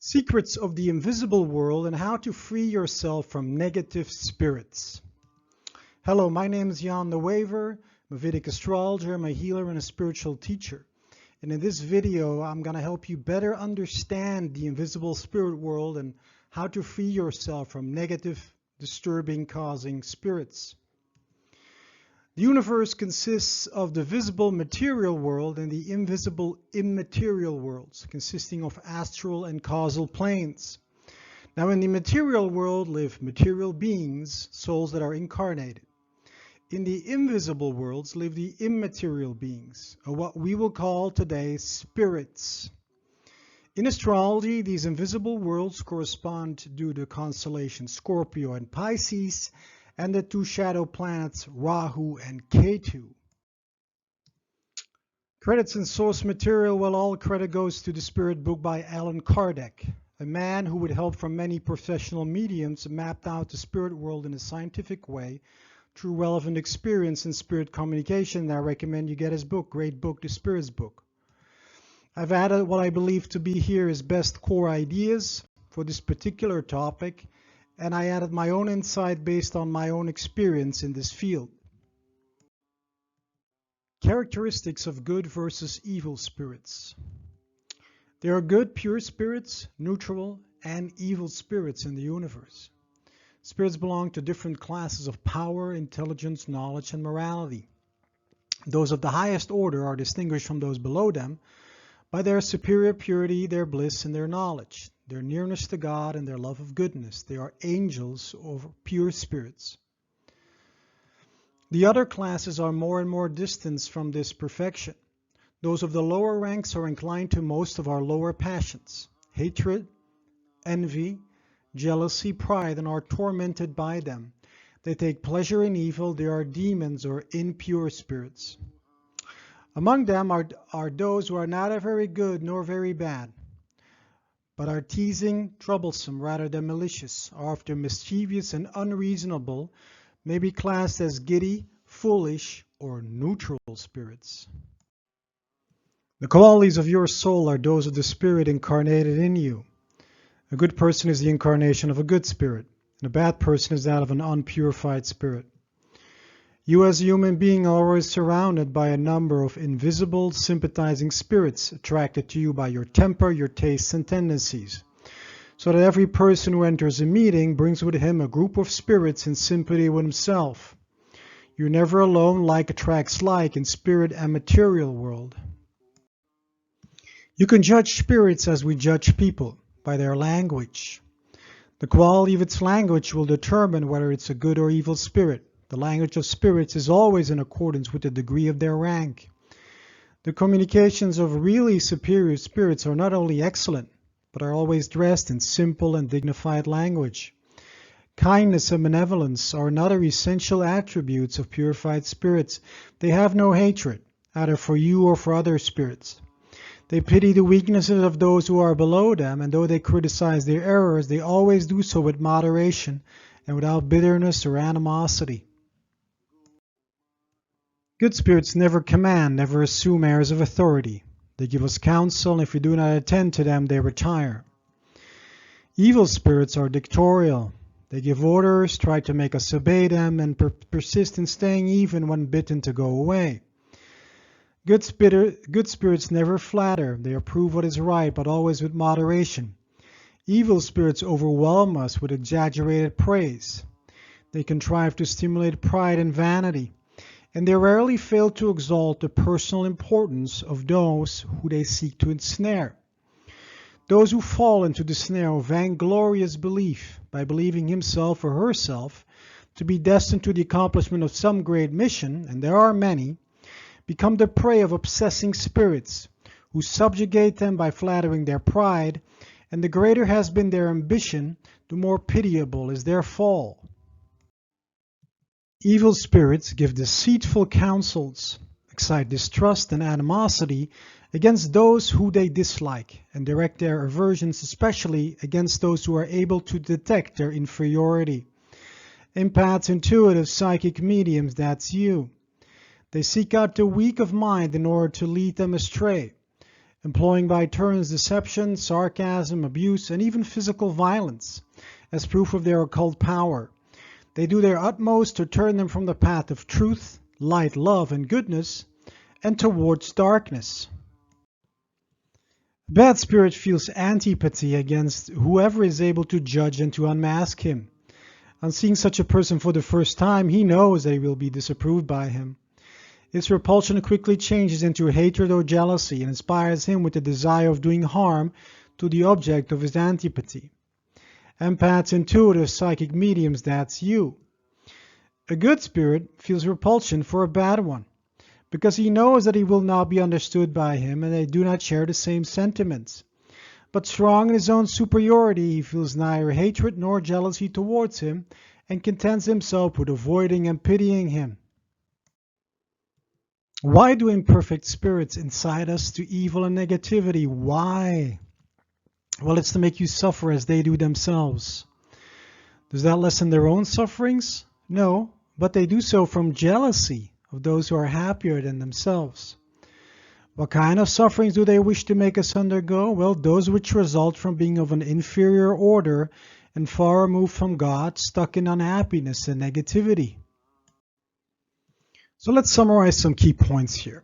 Secrets of the Invisible World and How to Free Yourself from Negative Spirits. Hello, my name is Jan the Waver. I'm a Vedic astrologer, I'm a healer and a spiritual teacher. And in this video, I'm going to help you better understand the invisible spirit world and how to free yourself from negative, disturbing, causing spirits. The universe consists of the visible material world and the invisible immaterial worlds, consisting of astral and causal planes. Now, in the material world live material beings, souls that are incarnated. In the invisible worlds live the immaterial beings, or what we will call today spirits. In astrology, these invisible worlds correspond to the constellations Scorpio and Pisces, and the two shadow planets Rahu and Ketu. Credits and source material, well, all credit goes to the Spirit book by Allan Kardec, a man who, with help from many professional mediums, mapped out the spirit world in a scientific way through relevant experience in spirit communication. I recommend you get his book, great book, The Spirit's Book. I've added what I believe to be here his best core ideas for this particular topic, and I added my own insight based on my own experience in this field. Characteristics of good versus evil spirits. There are good, pure spirits, neutral, and evil spirits in the universe. Spirits belong to different classes of power, intelligence, knowledge, and morality. Those of the highest order are distinguished from those below them by their superior purity, their bliss, and their knowledge, their nearness to God, and their love of goodness. They are angels or pure spirits. The other classes are more and more distant from this perfection. Those of the lower ranks are inclined to most of our lower passions, hatred, envy, jealousy, pride, and are tormented by them. They take pleasure in evil. They are demons or impure spirits. Among them are those who are neither very good nor very bad, but are teasing, troublesome, rather than malicious, are often mischievous and unreasonable, may be classed as giddy, foolish, or neutral spirits. The qualities of your soul are those of the spirit incarnated in you. A good person is the incarnation of a good spirit, and a bad person is that of an unpurified spirit. You as a human being are always surrounded by a number of invisible, sympathizing spirits attracted to you by your temper, your tastes, and tendencies. So that every person who enters a meeting brings with him a group of spirits in sympathy with himself. You're never alone. Like attracts like in spirit and material world. You can judge spirits as we judge people, by their language. The quality of its language will determine whether it's a good or evil spirit. The language of spirits is always in accordance with the degree of their rank. The communications of really superior spirits are not only excellent, but are always dressed in simple and dignified language. Kindness and benevolence are another essential attributes of purified spirits. They have no hatred, either for you or for other spirits. They pity the weaknesses of those who are below them, and though they criticize their errors, they always do so with moderation and without bitterness or animosity. Good spirits never command, never assume airs of authority. They give us counsel, and if we do not attend to them, they retire. Evil spirits are dictatorial. They give orders, try to make us obey them, and persist in staying even when bidden to go away. Good spirits never flatter. They approve what is right, but always with moderation. Evil spirits overwhelm us with exaggerated praise. They contrive to stimulate pride and vanity, and they rarely fail to exalt the personal importance of those who they seek to ensnare. Those who fall into the snare of vainglorious belief, by believing himself or herself to be destined to the accomplishment of some great mission, and there are many, become the prey of obsessing spirits, who subjugate them by flattering their pride, and the greater has been their ambition, the more pitiable is their fall. Evil spirits give deceitful counsels, excite distrust and animosity against those who they dislike, and direct their aversions especially against those who are able to detect their inferiority. Empaths, intuitive, psychic mediums, that's you. They seek out the weak of mind in order to lead them astray. employing by turns deception, sarcasm, abuse, and even physical violence as proof of their occult power. They do their utmost to turn them from the path of truth, light, love, and goodness, and towards darkness. A bad spirit feels antipathy against whoever is able to judge and to unmask him. On seeing such a person for the first time, he knows that he will be disapproved by him. This repulsion quickly changes into hatred or jealousy and inspires him with the desire of doing harm to the object of his antipathy. Empaths, intuitive, psychic mediums, that's you. A good spirit feels repulsion for a bad one, because he knows that he will not be understood by him and they do not share the same sentiments. But strong in his own superiority, he feels neither hatred nor jealousy towards him and contents himself with avoiding and pitying him. Why do imperfect spirits incite us to evil and negativity? Why? Well, it's to make you suffer as they do themselves. Does that lessen their own sufferings? No, but they do so from jealousy of those who are happier than themselves. What kind of sufferings do they wish to make us undergo? Well, those which result from being of an inferior order and far removed from God, stuck in unhappiness and negativity. So let's summarize some key points here.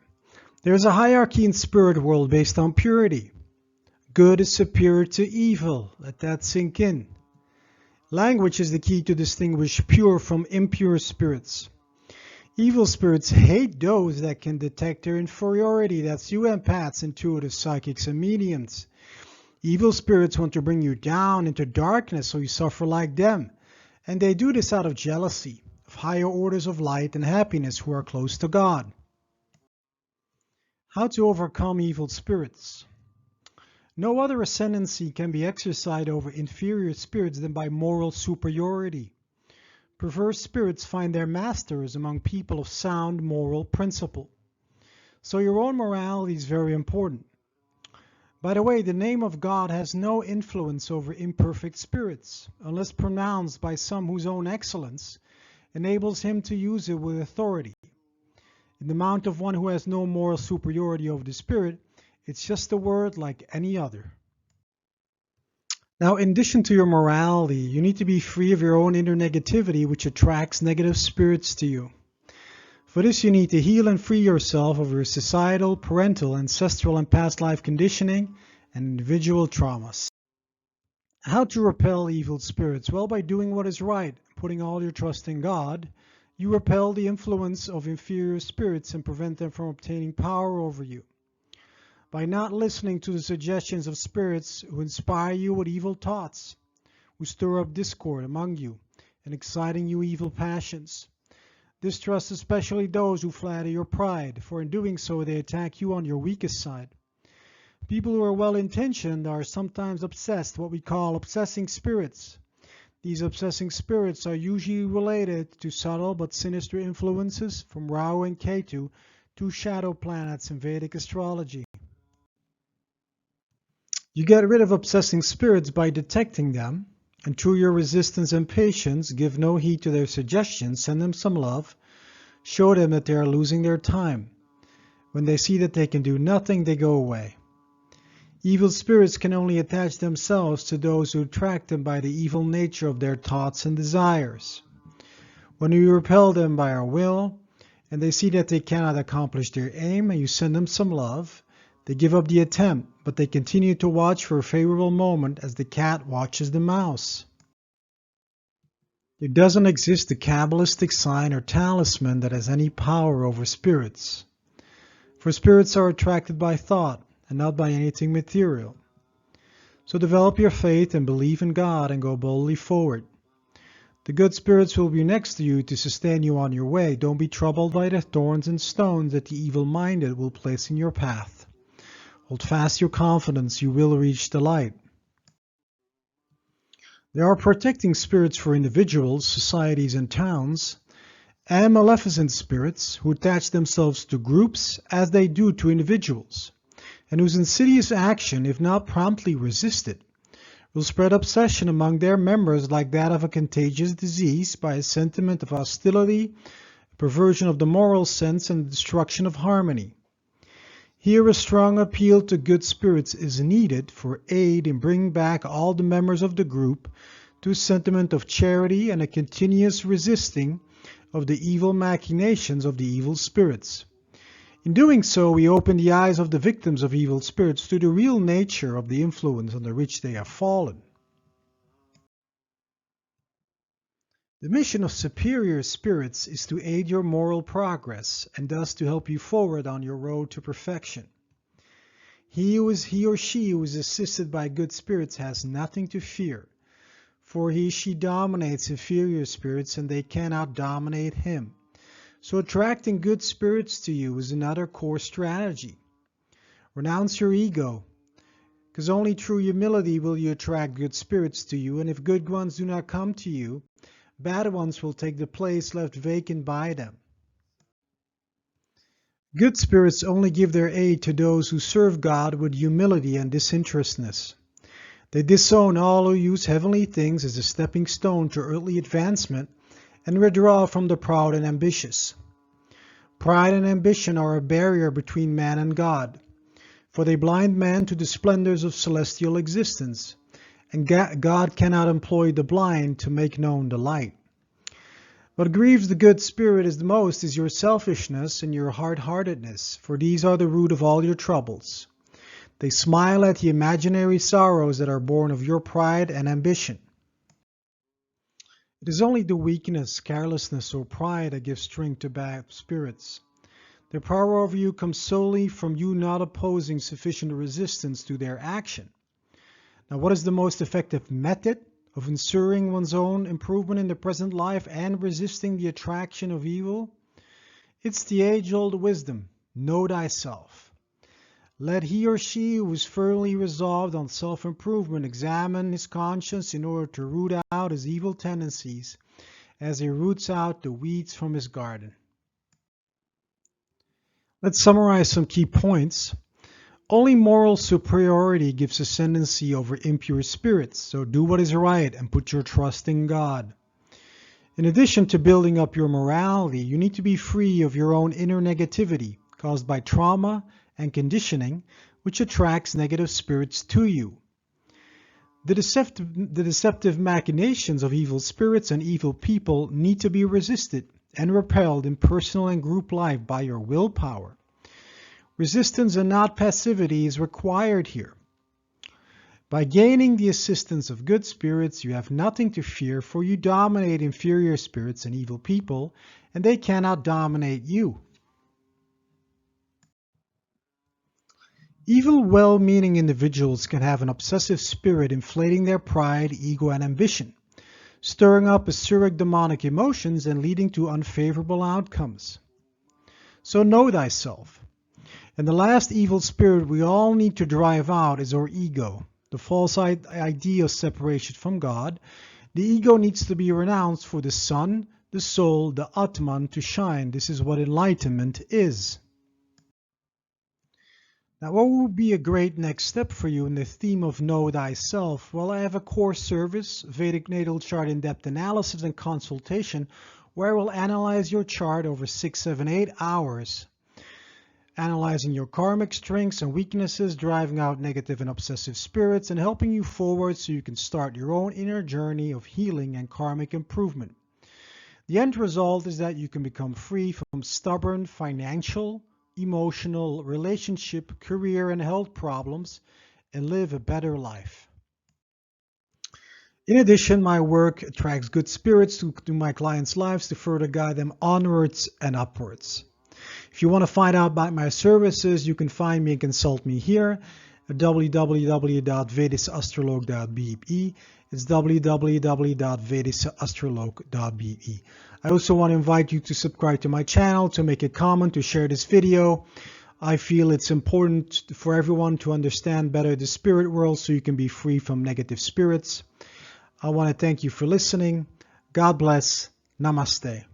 There's a hierarchy in spirit world based on purity. Good is superior to evil. Let that sink in. Language is the key to distinguish pure from impure spirits. Evil spirits hate those that can detect their inferiority. That's you empaths, intuitive, psychics, and mediums. Evil spirits want to bring you down into darkness so you suffer like them. And they do this out of jealousy of higher orders of light and happiness who are close to God. How to overcome evil spirits? No other ascendancy can be exercised over inferior spirits than by moral superiority. Perverse spirits find their masters among people of sound moral principle. So your own morality is very important. By the way, the name of God has no influence over imperfect spirits, unless pronounced by some whose own excellence enables him to use it with authority. In the mount of one who has no moral superiority over the spirit, it's just a word like any other. Now, in addition to your morality, you need to be free of your own inner negativity, which attracts negative spirits to you. For this, you need to heal and free yourself of your societal, parental, ancestral, and past life conditioning and individual traumas. How to repel evil spirits? Well, by doing what is right, putting all your trust in God, you repel the influence of inferior spirits and prevent them from obtaining power over you. By not listening to the suggestions of spirits who inspire you with evil thoughts, who stir up discord among you and exciting you evil passions. Distrust especially those who flatter your pride, for in doing so they attack you on your weakest side. People who are well-intentioned are sometimes obsessed, what we call obsessing spirits. These obsessing spirits are usually related to subtle but sinister influences from Rahu and Ketu, two shadow planets in Vedic astrology. You get rid of obsessing spirits by detecting them, and through your resistance and patience, give no heed to their suggestions, send them some love, show them that they are losing their time. When they see that they can do nothing, they go away. Evil spirits can only attach themselves to those who attract them by the evil nature of their thoughts and desires. When you repel them by our will, and they see that they cannot accomplish their aim, and you send them some love, they give up the attempt, but they continue to watch for a favorable moment as the cat watches the mouse. There doesn't exist a Kabbalistic sign or talisman that has any power over spirits. For spirits are attracted by thought and not by anything material. So develop your faith and believe in God and go boldly forward. The good spirits will be next to you to sustain you on your way. Don't be troubled by the thorns and stones that the evil-minded will place in your path. Hold fast your confidence, you will reach the light. There are protecting spirits for individuals, societies, and towns, and maleficent spirits who attach themselves to groups as they do to individuals, and whose insidious action, if not promptly resisted, will spread obsession among their members like that of a contagious disease by a sentiment of hostility, perversion of the moral sense, and the destruction of harmony. Here a strong appeal to good spirits is needed for aid in bringing back all the members of the group to a sentiment of charity and a continuous resisting of the evil machinations of the evil spirits. In doing so, we open the eyes of the victims of evil spirits to the real nature of the influence under which they have fallen. The mission of superior spirits is to aid your moral progress and thus to help you forward on your road to perfection. He or she who is assisted by good spirits has nothing to fear, for she dominates inferior spirits and they cannot dominate him. So attracting good spirits to you is another core strategy. Renounce your ego, because only through humility will you attract good spirits to you, and if good ones do not come to you, bad ones will take the place left vacant by them. Good spirits only give their aid to those who serve God with humility and disinterestedness. They disown all who use heavenly things as a stepping stone to earthly advancement and withdraw from the proud and ambitious. Pride and ambition are a barrier between man and God, for they blind man to the splendors of celestial existence, and God cannot employ the blind to make known the light. What grieves the good spirit the most is your selfishness and your hard-heartedness, for these are the root of all your troubles. They smile at the imaginary sorrows that are born of your pride and ambition. It is only the weakness, carelessness, or pride that gives strength to bad spirits. Their power over you comes solely from you not opposing sufficient resistance to their action. Now, what is the most effective method of ensuring one's own improvement in the present life and resisting the attraction of evil? It's the age-old wisdom, know thyself. Let he or she who is firmly resolved on self-improvement examine his conscience in order to root out his evil tendencies as he roots out the weeds from his garden. Let's summarize some key points. Only moral superiority gives ascendancy over impure spirits, so do what is right and put your trust in God. In addition to building up your morality, you need to be free of your own inner negativity caused by trauma and conditioning, which attracts negative spirits to you. The deceptive machinations of evil spirits and evil people need to be resisted and repelled in personal and group life by your willpower. Resistance and not passivity is required here. By gaining the assistance of good spirits, you have nothing to fear, for you dominate inferior spirits and evil people, and they cannot dominate you. Evil, well-meaning individuals can have an obsessive spirit inflating their pride, ego, and ambition, stirring up acerbic demonic emotions and leading to unfavorable outcomes. So know thyself. And the last evil spirit we all need to drive out is our ego, the false idea of separation from God. The ego needs to be renounced for the sun, the soul, the Atman to shine. This is what enlightenment is. Now, what would be a great next step for you in the theme of Know Thyself? Well, I have a core service, Vedic Natal Chart in-depth analysis and consultation, where I will analyze your chart over 6, 7, 8 hours, analyzing your karmic strengths and weaknesses, driving out negative and obsessive spirits, and helping you forward so you can start your own inner journey of healing and karmic improvement. The end result is that you can become free from stubborn financial, emotional, relationship, career, and health problems and live a better life. In addition, my work attracts good spirits to my clients' lives to further guide them onwards and upwards. If you want to find out about my services, you can find me and consult me here at www.vedisastrolog.be. It's www.vedisastrolog.be. I also want to invite you to subscribe to my channel, to make a comment, to share this video. I feel it's important for everyone to understand better the spirit world so you can be free from negative spirits. I want to thank you for listening. God bless. Namaste.